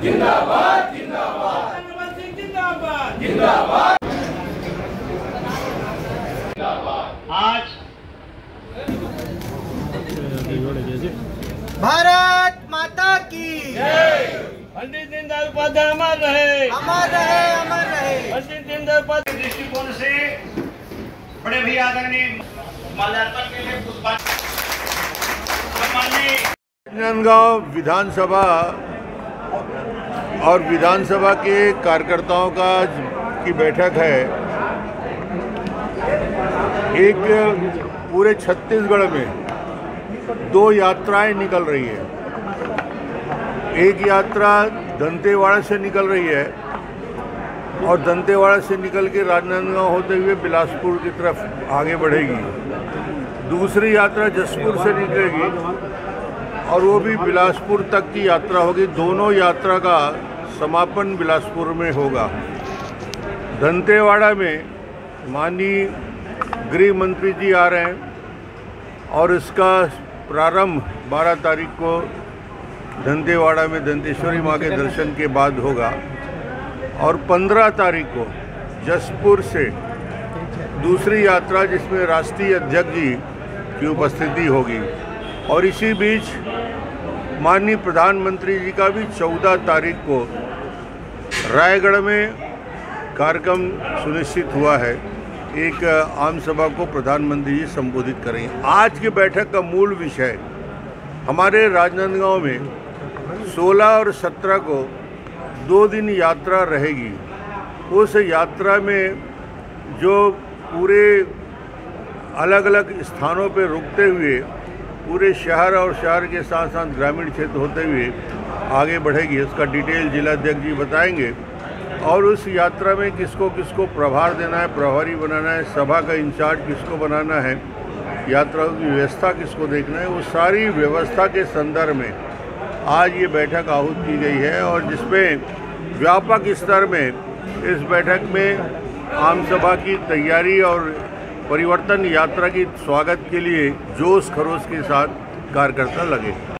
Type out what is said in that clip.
जिंदाबाद जिंदाबाद जिंदाबाद जिंदाबाद। आज भारत माता की जय। पंडित दीनदयाल उपाध्याय अमर रहे, अमर रहे, अमर रहे। पंडित दीनदयाल उपाध्याय दृष्टिकोण से बड़े भी आदरणीय माल्यार्पण के लिए राजनांदगांव विधानसभा और विधानसभा के कार्यकर्ताओं की बैठक है। एक पूरे छत्तीसगढ़ में 2 यात्राएं निकल रही है। एक यात्रा दंतेवाड़ा से निकल रही है और दंतेवाड़ा से निकल के राजनांदगांव होते हुए बिलासपुर की तरफ आगे बढ़ेगी। दूसरी यात्रा जसपुर से निकलेगी और वो भी बिलासपुर तक की यात्रा होगी। दोनों यात्रा का समापन बिलासपुर में होगा। दंतेवाड़ा में माननीय गृह मंत्री जी आ रहे हैं और इसका प्रारंभ 12 तारीख को दंतेवाड़ा में दंतेश्वरी माँ के दर्शन के बाद होगा और 15 तारीख को जसपुर से दूसरी यात्रा जिसमें राष्ट्रीय अध्यक्ष जी की उपस्थिति होगी। और इसी बीच माननीय प्रधानमंत्री जी का भी 14 तारीख को रायगढ़ में कार्यक्रम सुनिश्चित हुआ है। एक आम सभा को प्रधानमंत्री जी संबोधित करेंगे। आज की बैठक का मूल विषय हमारे राजनांदगांव में 16 और 17 को 2 दिन यात्रा रहेगी। उस यात्रा में जो पूरे अलग अलग स्थानों पर रुकते हुए पूरे शहर और शहर के साथ साथ ग्रामीण क्षेत्र होते हुए आगे बढ़ेगी, उसका डिटेल जिलाध्यक्ष जी बताएंगे। और उस यात्रा में किसको किसको प्रभार देना है, प्रभारी बनाना है, सभा का इंचार्ज किसको बनाना है, यात्रा की व्यवस्था किसको देखना है, वो सारी व्यवस्था के संदर्भ में आज ये बैठक आहूत की गई है। और जिसमें व्यापक स्तर में इस बैठक में आम सभा की तैयारी और परिवर्तन यात्रा की स्वागत के लिए जोश खरोश के साथ कार्यकर्ता लगे।